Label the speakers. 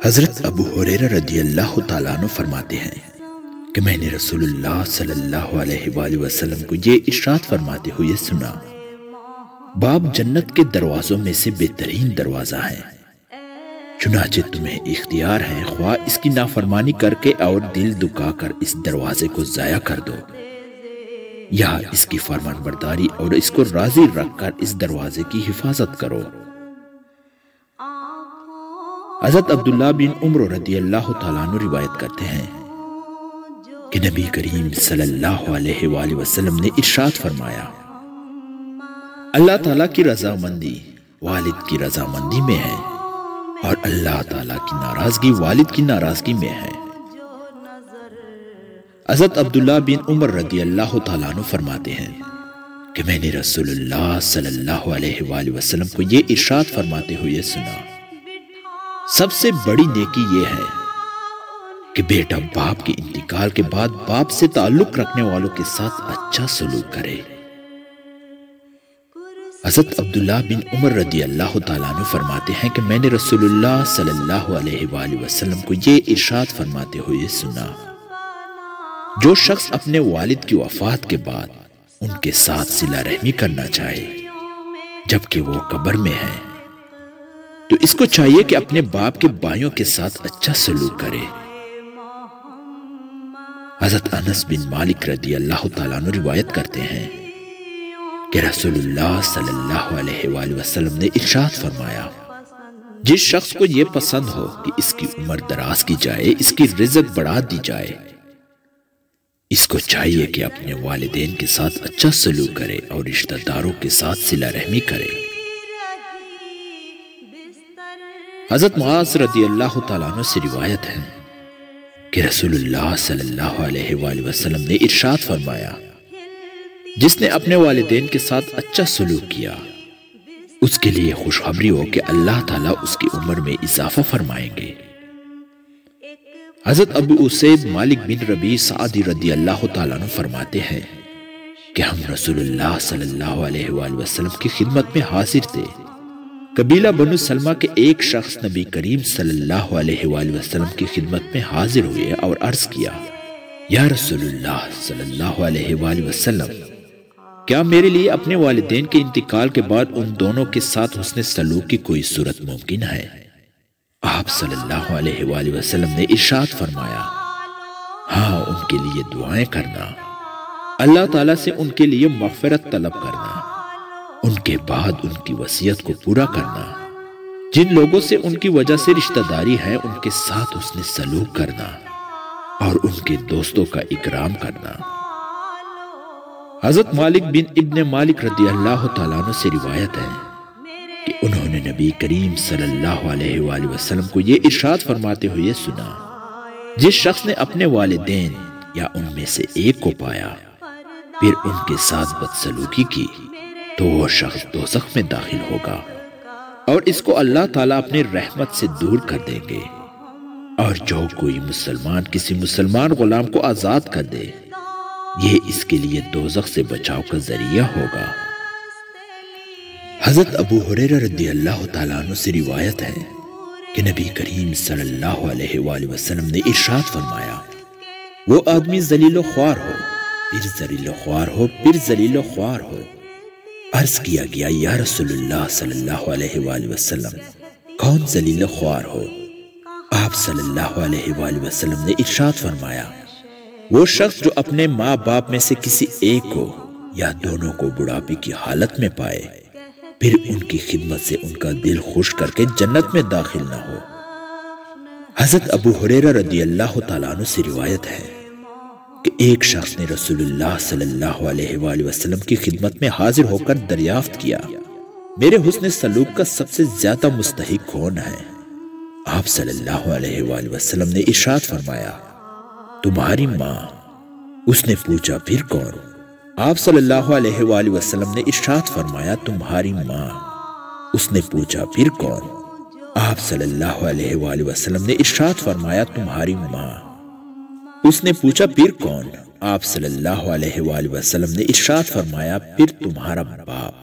Speaker 1: حضرت ابو ہریرہ رضی اللہ تعالیٰ عنہ فرماتے ہیں کہ میں نے رسول اللہ صلی اللہ علیہ وآلہ وسلم کو یہ ارشاد فرماتے ہوئے سنا، باب جنت کے دروازوں میں سے بہترین دروازہ ہے، چنانچہ تمہیں اختیار ہے خواہ اس کی نافرمانی کر کے اور دل دکا کر اس دروازے کو ضائع کر دو، یا اس کی فرمان برداری اور اس کو راضی رکھ کر اس دروازے کی حفاظت کرو۔ حضرت عبداللہ بن عمر رضی اللہ تعالیٰ عنہ روایت کرتے ہیں کہ نبی کریم صلی اللہ علیہ وآلہ وسلم نے ارشاد فرمایا، اللہ تعالیٰ کی رضامندی والد کی رضامندی میں ہے اور اللہ تعالیٰ کی ناراضگی والد کی ناراضگی میں ہے۔ حضرت عبداللہ بن عمر رضی اللہ تعالیٰ عنہ فرماتے ہیں کہ میں نے رسول اللہ صلی اللہ علیہ وآلہ وسلم کو یہ ارشاد فرماتے ہوئے سنا، سب سے بڑی نیکی یہ ہے کہ بیٹا باپ کے انتقال کے بعد باپ سے تعلق رکھنے والوں کے ساتھ اچھا سلوک کرے۔ حضرت عبداللہ بن عمر رضی اللہ تعالیٰ عنہ فرماتے ہیں کہ میں نے رسول اللہ صلی اللہ علیہ وآلہ وسلم کو یہ ارشاد فرماتے ہوئے سنا، جو شخص اپنے والد کی وفات کے بعد ان کے ساتھ صلہ رحمی کرنا چاہے جبکہ وہ قبر میں ہے تو اس کو چاہیے کہ اپنے باپ کے بھائیوں کے ساتھ اچھا سلوک کرے۔ حضرت انس بن مالک رضی اللہ تعالیٰ عنہ روایت کرتے ہیں کہ رسول اللہ صلی اللہ علیہ وآلہ وسلم نے ارشاد فرمایا، جس شخص کو یہ پسند ہو کہ اس کی عمر دراز کی جائے، اس کی رزق بڑھا دی جائے، اس کو چاہیے کہ اپنے والدین کے ساتھ اچھا سلوک کرے اور رشتہ داروں کے ساتھ صلہ رحمی کرے۔ حضرت معاذ رضی اللہ تعالیٰ عنہ سے روایت ہے کہ رسول اللہ صلی اللہ علیہ وآلہ وسلم نے ارشاد فرمایا، جس نے اپنے والدین کے ساتھ اچھا سلوک کیا اس کے لیے خوشخبری ہو کہ اللہ تعالیٰ اس کی عمر میں اضافہ فرمائیں گے۔ حضرت ابو اسید مالک بن ربیع سعدی رضی اللہ تعالیٰ عنہ فرماتے ہیں کہ ہم رسول اللہ صلی اللہ علیہ وآلہ وسلم کی خدمت میں حاضر تھے، قبیلہ بنو سلمہ کے ایک شخص نبی کریم صلی اللہ علیہ وآلہ وسلم کی خدمت میں حاضر ہوئے اور عرض کیا، یا رسول اللہ صلی اللہ علیہ وآلہ وسلم، کیا میرے لیے اپنے والدین کے انتقال کے بعد ان دونوں کے ساتھ حسن سلوک کی کوئی صورت ممکن ہے؟ آپ صلی اللہ علیہ وآلہ وسلم نے ارشاد فرمایا، ہاں، ان کے لیے دعائیں کرنا، اللہ تعالیٰ سے ان کے لیے مغفرت طلب کرنا، ان کے بعد ان کی وصیت کو پورا کرنا، جن لوگوں سے ان کی وجہ سے رشتہ داری ہے ان کے ساتھ حسن سلوک کرنا اور ان کے دوستوں کا اکرام کرنا۔ حضرت مالک بن ابن مالک رضی اللہ تعالیٰ عنہ سے روایت ہے کہ انہوں نے نبی کریم صلی اللہ علیہ وآلہ وسلم کو یہ ارشاد فرماتے ہوئے سنا، جس شخص نے اپنے والدین یا ان میں سے ایک کو پایا پھر ان کے ساتھ بدسلوکی کی تو وہ شخص دوزخ میں داخل ہوگا اور اس کو اللہ تعالیٰ اپنے رحمت سے دور کر دیں گے، اور جو کوئی مسلمان کسی مسلمان غلام کو آزاد کر دے یہ اس کے لیے دوزخ سے بچاؤ کا ذریعہ ہوگا۔ حضرت ابو ہریرہ رضی اللہ تعالیٰ عنہ سے روایت ہے کہ نبی کریم صلی اللہ علیہ وآلہ وسلم نے ارشاد فرمایا، وہ آدمی ذلیل و خوار ہو پھر ذلیل و خوار ہو پھر ذلیل و خوار ہو۔ عرض کیا گیا، یا رسول اللہ صلی اللہ علیہ وآلہ وسلم، کون ذلیل و خوار ہو؟ آپ صلی اللہ علیہ وآلہ وسلم نے ارشاد فرمایا، وہ شخص جو اپنے ماں باپ میں سے کسی ایک کو یا دونوں کو بڑھاپے کی حالت میں پائے پھر ان کی خدمت سے ان کا دل خوش کر کے جنت میں داخل نہ ہو۔ حضرت ابو ہریرہ رضی اللہ تعالیٰ عنہ سے روایت ہے کہ ایک شخص نے رسول اللہ صلی اللہ علیہ وآلہ وسلم کی خدمت میں حاضر ہو کر دریافت کیا، میرے حسن سلوک کا سب سے زیادہ مستحق کون ہے؟ آپ صلی اللہ علیہ وآلہ وسلم نے ارشاد فرمایا، تمہاری ماں۔ اس نے پوچھا، پھر کون؟ آپ صلی اللہ علیہ وآلہ وسلم نے ارشاد فرمایا، تمہاری ماں۔ اس نے پوچھا، پھر کون؟ آپ صلی اللہ علیہ وآلہ وسلم نے ارشاد فرمایا، تمہاری ماں۔ اس نے پوچھا، پھر کون؟ آپ صلی اللہ علیہ وآلہ وسلم نے ارشاد فرمایا، پھر تمہارا باپ۔